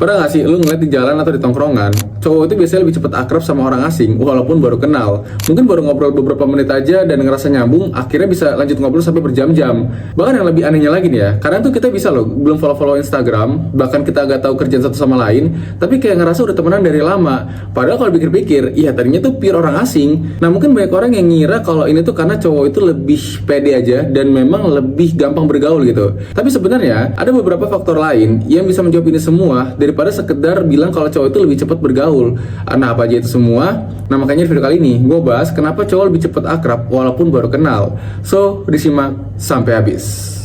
Pernah gak sih lu ngeliat di jalan atau di tongkrongan, cowok itu biasanya lebih cepat akrab sama orang asing walaupun baru kenal. Mungkin baru ngobrol beberapa menit aja dan ngerasa nyambung, akhirnya bisa lanjut ngobrol sampai berjam-jam. Bahkan yang lebih anehnya lagi nih ya, kadang tuh kita bisa loh belum follow-follow Instagram, bahkan kita agak tahu kerjaan satu sama lain, tapi kayak ngerasa udah temenan dari lama. Padahal kalau pikir-pikir, iya tadinya tuh pure orang asing. Nah mungkin banyak orang yang ngira kalau ini tuh karena cowok itu lebih pede aja dan memang lebih gampang bergaul gitu. Tapi sebenarnya ada beberapa faktor lain yang bisa menjawab ini semua daripada sekedar bilang kalau cowok itu lebih cepat bergaul. Nah apa aja itu semua? Nah makanya di video kali ini gue bahas kenapa cowok lebih cepat akrab walaupun baru kenal. So disimak sampai habis.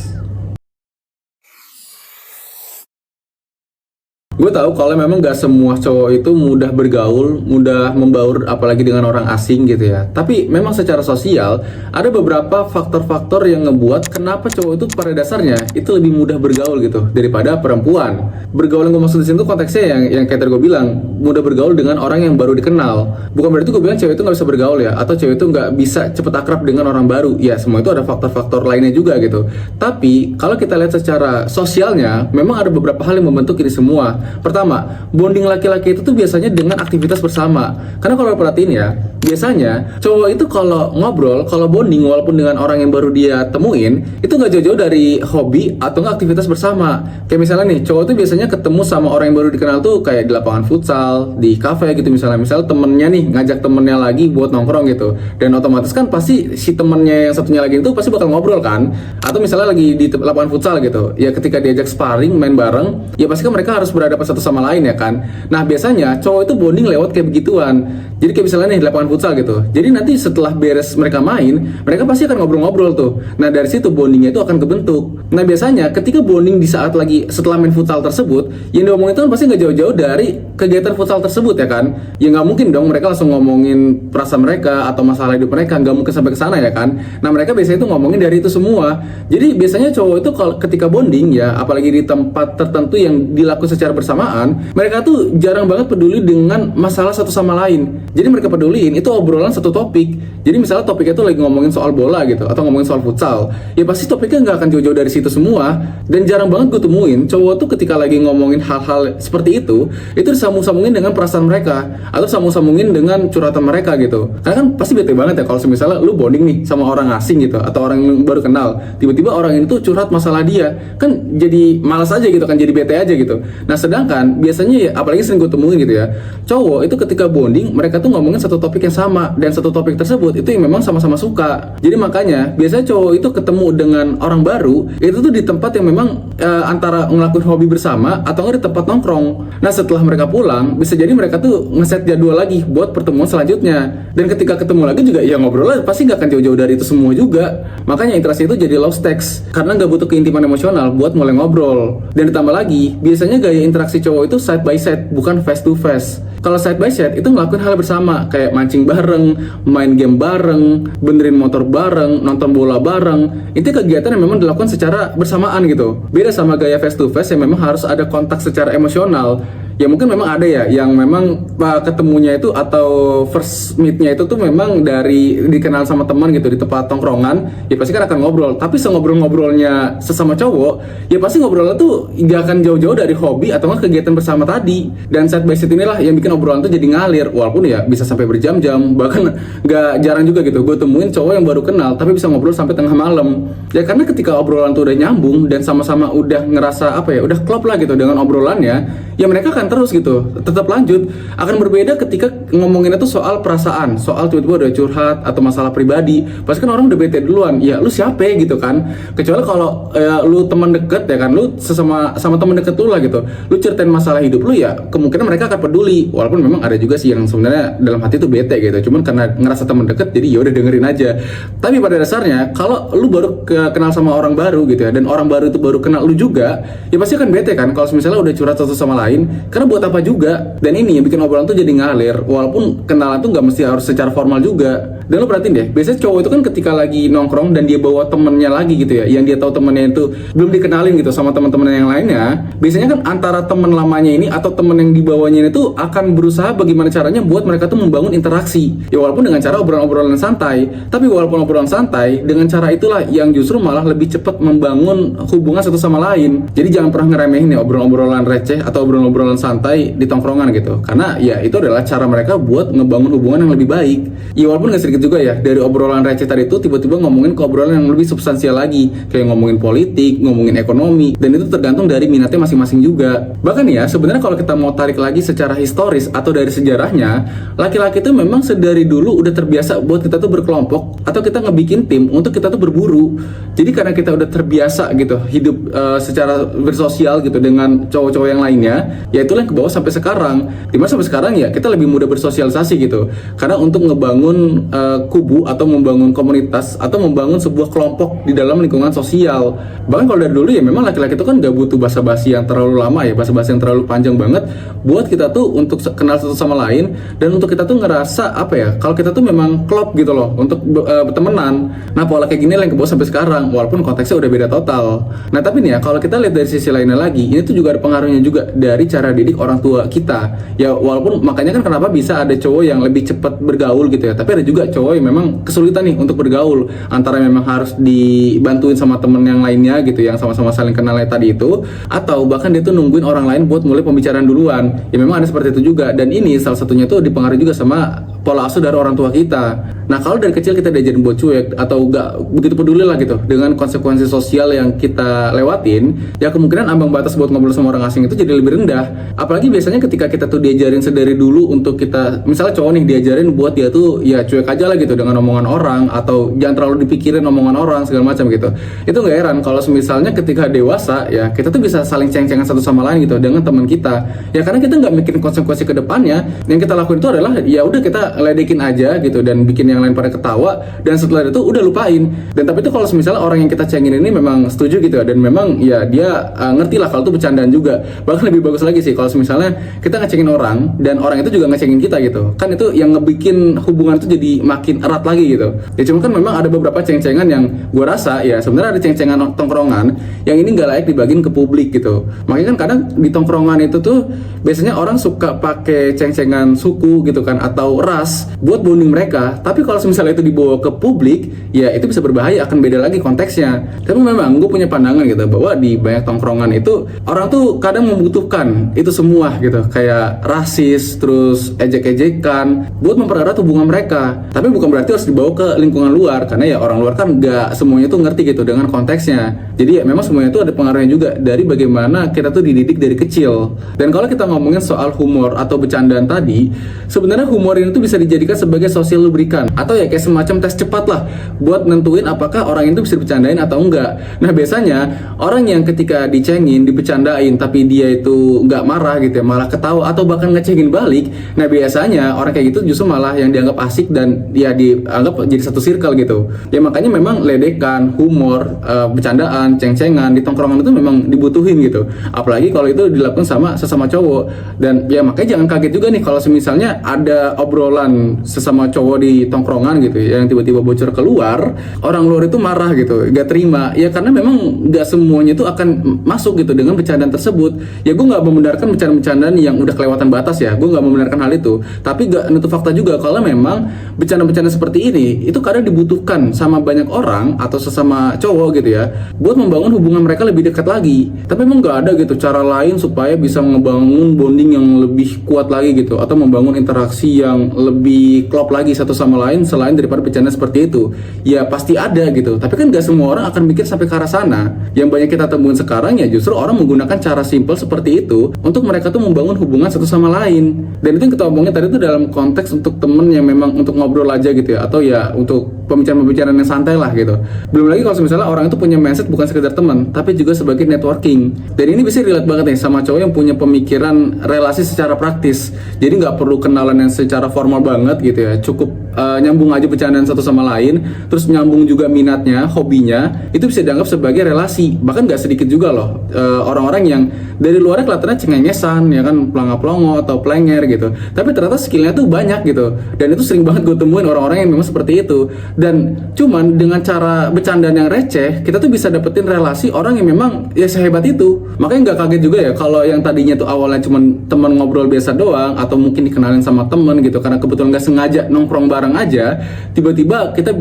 Gue tahu kalau memang gak semua cowok itu mudah bergaul, mudah membaur apalagi dengan orang asing gitu ya. Tapi memang secara sosial ada beberapa faktor-faktor yang ngebuat kenapa cowok itu pada dasarnya itu lebih mudah bergaul gitu daripada perempuan. Bergaul yang gue maksud di sini tuh konteksnya yang kayak tadi gue bilang, mudah bergaul dengan orang yang baru dikenal. Bukan berarti gue bilang cewek itu gak bisa bergaul ya, atau cewek itu gak bisa cepet akrab dengan orang baru. Ya semua itu ada faktor-faktor lainnya juga gitu. Tapi kalau kita lihat secara sosialnya, memang ada beberapa hal yang membentuk ini semua. Pertama, bonding laki-laki itu tuh biasanya dengan aktivitas bersama. Karena kalau perhatiin ya, biasanya cowok itu kalau ngobrol, kalau bonding walaupun dengan orang yang baru dia temuin, itu nggak jauh-jauh dari hobi atau nggak aktivitas bersama. Kayak misalnya nih, cowok tuh biasanya ketemu sama orang yang baru dikenal tuh kayak di lapangan futsal, di kafe gitu misalnya. Misal temennya nih ngajak temennya lagi buat nongkrong gitu, dan otomatis kan pasti si temennya yang satunya lagi itu pasti bakal ngobrol kan. Atau misalnya lagi di lapangan futsal gitu, ya ketika diajak sparring main bareng, ya pasti kan mereka harus berhadapan satu sama lain ya kan. Nah biasanya cowok itu bonding lewat kayak begituan. Jadi kayak misalnya nih di lapangan futsal gitu. Jadi nanti setelah beres mereka main, mereka pasti akan ngobrol-ngobrol tuh. Nah dari situ bondingnya itu akan kebentuk. Nah biasanya ketika bonding di saat lagi setelah main futsal tersebut, yang diomongin itu kan pasti nggak jauh-jauh dari kegiatan futsal tersebut ya kan. Ya nggak mungkin dong mereka langsung ngomongin perasaan mereka atau masalah hidup mereka, nggak mungkin sampai ke sana ya kan. Nah mereka biasanya itu ngomongin dari itu semua. Jadi biasanya cowok itu kalau ketika bonding ya, apalagi di tempat tertentu yang dilakukan secara bersamaan, mereka tuh jarang banget peduli dengan masalah satu sama lain. Jadi mereka peduliin itu obrolan satu topik. Jadi misalnya topiknya tuh lagi ngomongin soal bola gitu, atau ngomongin soal futsal, ya pasti topiknya nggak akan jauh-jauh dari situ semua. Dan jarang banget gue temuin cowok tuh ketika lagi ngomongin hal-hal seperti itu disambung-sambungin dengan perasaan mereka, atau sambung-sambungin dengan curhatan mereka gitu. Karena kan pasti bete banget ya kalau misalnya lu bonding nih sama orang asing gitu, atau orang yang baru kenal, tiba-tiba orang ini tuh curhat masalah dia, kan jadi malas aja gitu kan, jadi bete aja gitu. Nah sedangkan biasanya ya, apalagi sering gue temuin gitu ya, cowok itu ketika bonding mereka tuh ngomongin satu topik yang sama, dan satu topik tersebut itu yang memang sama-sama suka. Jadi makanya biasanya cowok itu ketemu dengan orang baru itu tuh di tempat yang memang antara ngelakuin hobi bersama atau nggak di tempat nongkrong. Nah setelah mereka pulang bisa jadi mereka tuh ngeset jadwal lagi buat pertemuan selanjutnya, dan ketika ketemu lagi juga ya ngobrol lah pasti nggak akan jauh-jauh dari itu semua juga. Makanya interaksi itu jadi low stakes karena nggak butuh keintiman emosional buat mulai ngobrol. Dan ditambah lagi biasanya gaya interaksi cowok itu side by side, bukan face to face. Kalau side by side itu ngelakuin hal bersama, kayak mancing bareng, main game bareng, benerin motor bareng, nonton bola bareng. Itu kegiatan yang memang dilakukan secara bersamaan gitu. Beda sama gaya face to face yang memang harus ada kontak secara emosional. Ya mungkin memang ada ya yang memang ketemunya itu atau first meet-nya itu tuh memang dari dikenal sama teman gitu di tempat tongkrongan, ya pasti kan akan ngobrol. Tapi ngobrolnya sesama cowok, ya pasti ngobrolnya tuh gak akan jauh-jauh dari hobi atau nggak kegiatan bersama tadi. Dan side by side inilah yang bikin obrolan tuh jadi ngalir, walaupun ya bisa sampai berjam-jam. Bahkan gak jarang juga gitu gue temuin cowok yang baru kenal tapi bisa ngobrol sampai tengah malam. Ya karena ketika obrolan tuh udah nyambung dan sama-sama udah ngerasa apa ya, udah klop lah gitu dengan obrolannya, ya mereka akan terus gitu, tetap lanjut. Akan berbeda ketika ngomongin itu soal perasaan, soal tiba-tiba udah curhat atau masalah pribadi, pasti kan orang udah bete duluan. Ya lu siapa ya gitu kan. Kecuali kalau lu teman deket ya kan, lu sama teman deket lu lah gitu, lu ceritain masalah hidup lu, ya kemungkinan mereka akan peduli. Walaupun memang ada juga sih yang sebenarnya dalam hati tuh bete gitu, cuman karena ngerasa teman deket jadi ya udah dengerin aja. Tapi pada dasarnya kalau lu baru kenal sama orang baru gitu ya, dan orang baru itu baru kenal lu juga, ya pasti akan bete kan kalau misalnya udah curhat satu sama lain. Karena buat apa juga. Dan ini yang bikin obrolan tuh jadi ngalir, walaupun kenalan tuh nggak mesti harus secara formal juga. Dan lo perhatiin deh, biasanya cowok itu kan ketika lagi nongkrong dan dia bawa temennya lagi gitu ya, yang dia tahu temennya itu belum dikenalin gitu sama teman-teman yang lainnya, biasanya kan antara temen lamanya ini atau temen yang dibawanya ini tuh akan berusaha bagaimana caranya buat mereka tuh membangun interaksi. Ya walaupun dengan cara obrolan-obrolan santai, tapi walaupun obrolan santai, dengan cara itulah yang justru malah lebih cepat membangun hubungan satu sama lain. Jadi jangan pernah ngeremehin ya obrolan-obrolan receh atau obrolan-obrolan santai di tongkrongan gitu. Karena ya itu adalah cara mereka buat ngebangun hubungan yang lebih baik. Ya walaupun gak sedikit juga ya, dari obrolan receh tadi itu tiba-tiba ngomongin ke obrolan yang lebih substansial lagi, kayak ngomongin politik, ngomongin ekonomi, dan itu tergantung dari minatnya masing-masing juga. Bahkan ya sebenarnya kalau kita mau tarik lagi secara historis atau dari sejarahnya, laki-laki itu memang sedari dulu udah terbiasa buat kita tuh berkelompok atau kita ngebikin tim untuk kita tuh berburu. Jadi karena kita udah terbiasa gitu hidup secara bersosial gitu dengan cowok-cowok yang lainnya, ya itulah yang kebawa sampai sekarang. Dimana sampai sekarang ya kita lebih mudah bersosialisasi gitu. Karena untuk ngebangun kubu atau membangun komunitas atau membangun sebuah kelompok di dalam lingkungan sosial. Bahkan kalau dari dulu ya memang laki-laki itu kan gak butuh basa-basi yang terlalu lama ya, basa-basi yang terlalu panjang banget buat kita tuh untuk kenal satu sama lain dan untuk kita tuh ngerasa apa ya, kalau kita tuh memang klop gitu loh untuk bertemanan. Nah pola kayak gini yang kebawa sampai sekarang walaupun konteksnya udah beda total. Nah tapi nih ya kalau kita lihat dari sisi lainnya lagi, ini tuh juga ada pengaruhnya juga dari cara didik orang tua kita. Ya walaupun makanya kan kenapa bisa ada cowok yang lebih cepat bergaul gitu ya, tapi ada juga cowok yang memang kesulitan nih untuk bergaul, antara memang harus dibantuin sama temen yang lainnya gitu yang sama-sama saling kenalnya tadi itu, atau bahkan dia tuh nungguin orang lain buat mulai pembicaraan duluan. Ya memang ada seperti itu juga, dan ini salah satunya tuh dipengaruhi juga sama pola asuh dari orang tua kita. Nah kalau dari kecil kita diajarin buat cuek atau gak begitu peduli lah gitu dengan konsekuensi sosial yang kita lewatin, ya kemungkinan ambang batas buat ngobrol sama orang asing itu jadi lebih rendah. Apalagi biasanya ketika kita tuh diajarin sedari dulu untuk kita, misalnya cowok nih diajarin buat dia tuh ya cuek aja lah gitu dengan omongan orang, atau jangan terlalu dipikirin omongan orang segala macam gitu. Itu gak heran kalau misalnya ketika dewasa ya kita tuh bisa saling ceng-cengan satu sama lain gitu dengan teman kita. Ya karena kita nggak mikirin konsekuensi ke depannya, yang kita lakuin itu adalah ya udah kita ledekin aja gitu dan bikin yang lain pada ketawa, dan setelah itu udah lupain. Dan tapi itu kalau misalnya orang yang kita cengin ini memang setuju gitu ya, dan memang ya dia ngerti lah kalau itu bercandaan juga. Bahkan lebih bagus lagi sih kalau misalnya kita ngecengin orang dan orang itu juga ngecengin kita gitu, kan itu yang ngebikin hubungan itu jadi makin erat lagi gitu. Ya cuma kan memang ada beberapa ceng-cengan yang gue rasa ya sebenarnya ada ceng-cengan tongkrongan yang ini nggak layak dibagiin ke publik gitu. Makanya kan kadang di tongkrongan itu tuh biasanya orang suka pakai ceng-cengan suku gitu kan atau ras buat bonding mereka. Tapi kalau misalnya itu dibawa ke publik, ya itu bisa berbahaya, akan beda lagi konteksnya. Tapi memang gue punya pandangan gitu bahwa di banyak tongkrongan itu orang tuh kadang membutuhkan itu semua gitu, kayak rasis terus ejek-ejekan buat mempererat hubungan mereka. Tapi bukan berarti harus dibawa ke lingkungan luar, karena ya orang luar kan nggak semuanya tuh ngerti gitu dengan konteksnya. Jadi ya memang semuanya itu ada pengaruhnya juga dari bagaimana kita tuh dididik dari kecil. Dan kalau kita ngomongin soal humor atau bercandaan tadi, sebenarnya humor ini tuh bisa dijadikan sebagai social lubricant atau ya kayak semacam tes cepat lah buat nentuin apakah orang itu bisa dibercandain atau enggak. Nah biasanya orang yang ketika dicengin, dibercandain tapi dia itu nggak marah gitu ya, malah ketawa atau bahkan ngecengin balik, nah biasanya orang kayak gitu justru malah yang dianggap asik dan ya dianggap jadi satu circle gitu. Ya makanya memang ledekan, humor, bercandaan, ceng-cengan di tongkrongan itu memang dibutuhin gitu, apalagi kalau itu dilakukan sama sesama cowok. Dan ya makanya jangan kaget juga nih kalau misalnya ada obrolan sesama cowok di tongkrongan gitu yang tiba-tiba bocor keluar, orang luar itu marah gitu, gak terima. Ya karena memang gak semuanya itu akan masuk gitu dengan bercandaan tersebut. Ya gue gak membenarkan bercandaan-bercandaan yang udah kelewatan batas ya, gue gak membenarkan hal itu, tapi gak nutup fakta juga kalau memang bercandaan-bercandaan seperti ini itu kadang dibutuhkan sama banyak orang atau sesama cowok gitu ya buat membangun hubungan mereka lebih dekat lagi. Tapi memang gak ada gitu cara lain supaya bisa ngebangun bonding yang lebih kuat lagi gitu, atau membangun interaksi yang lebih klop lagi satu sama lain selain daripada bercanda seperti itu. Ya pasti ada gitu, tapi kan gak semua orang akan mikir sampai ke arah sana. Yang banyak kita temuin sekarang ya justru orang menggunakan cara simpel seperti itu untuk mereka tuh membangun hubungan satu sama lain. Dan itu yang kita omongin tadi tuh dalam konteks untuk temen yang memang untuk ngobrol aja gitu ya, atau ya untuk pembicaraan-pembicaraan yang santai lah gitu. Belum lagi kalau misalnya orang itu punya mindset bukan sekedar teman, tapi juga sebagai networking. Dan ini bisa relate banget nih sama cowok yang punya pemikiran relasi secara praktis. Jadi nggak perlu kenalan yang secara formal banget gitu ya, cukup nyambung aja bercandaan satu sama lain, terus nyambung juga minatnya, hobinya, itu bisa dianggap sebagai relasi. Bahkan nggak sedikit juga loh orang-orang yang dari luarnya kelihatannya cengengesan ya kan, pelongo-pelongo atau plenger gitu, tapi ternyata skillnya tuh banyak gitu. Dan itu sering banget gue temuin orang-orang yang memang seperti itu. Dan cuman dengan cara bercandaan yang receh, kita tuh bisa dapetin relasi orang yang memang ya sehebat itu. Makanya nggak kaget juga ya kalau yang tadinya tuh awalnya cuman teman ngobrol biasa doang, atau mungkin dikenalin sama temen gitu karena kebetulan nggak sengaja nongkrong bareng bareng aja, tiba-tiba kita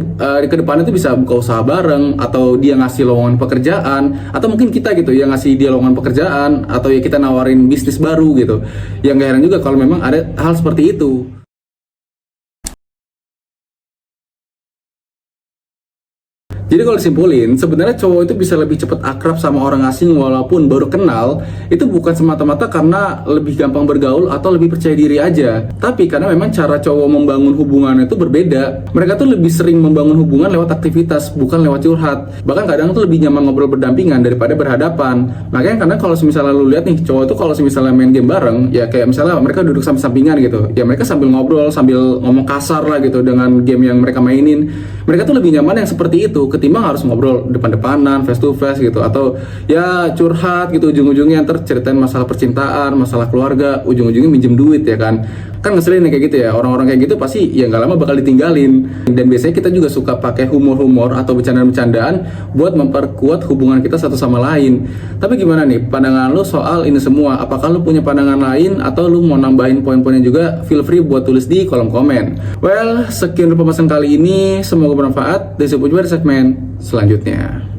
ke depannya tuh bisa buka usaha bareng, atau dia ngasih lowongan pekerjaan, atau mungkin kita gitu yang ngasih dia lowongan pekerjaan, atau ya kita nawarin bisnis baru gitu. Yang gak heran juga kalau memang ada hal seperti itu. Jadi kalau simpulin, sebenarnya cowok itu bisa lebih cepat akrab sama orang asing walaupun baru kenal, itu bukan semata-mata karena lebih gampang bergaul atau lebih percaya diri aja. Tapi karena memang cara cowok membangun hubungan itu berbeda. Mereka tuh lebih sering membangun hubungan lewat aktivitas, bukan lewat curhat. Bahkan kadang tuh lebih nyaman ngobrol berdampingan daripada berhadapan. Makanya karena kalau misalnya lu lihat nih, cowok itu kalau misalnya main game bareng, ya kayak misalnya mereka duduk samping-sampingan gitu, ya mereka sambil ngobrol, sambil ngomong kasar lah gitu dengan game yang mereka mainin. Mereka tuh lebih nyaman yang seperti itu ketimbang harus ngobrol depan-depanan, face to face gitu, atau ya curhat gitu, ujung-ujungnya ntar ceritain masalah percintaan, masalah keluarga, ujung-ujungnya minjem duit ya kan ngeselin kayak gitu ya. Orang-orang kayak gitu pasti ya nggak lama bakal ditinggalin. Dan biasanya kita juga suka pakai humor-humor atau bercandaan-bercandaan buat memperkuat hubungan kita satu sama lain. Tapi gimana nih pandangan lu soal ini semua? Apakah lu punya pandangan lain atau lu mau nambahin poin-poinnya juga? Feel free buat tulis di kolom komen. Well, sekian pembahasan kali ini, semoga bermanfaat dan sampai jumpa di segmen selanjutnya.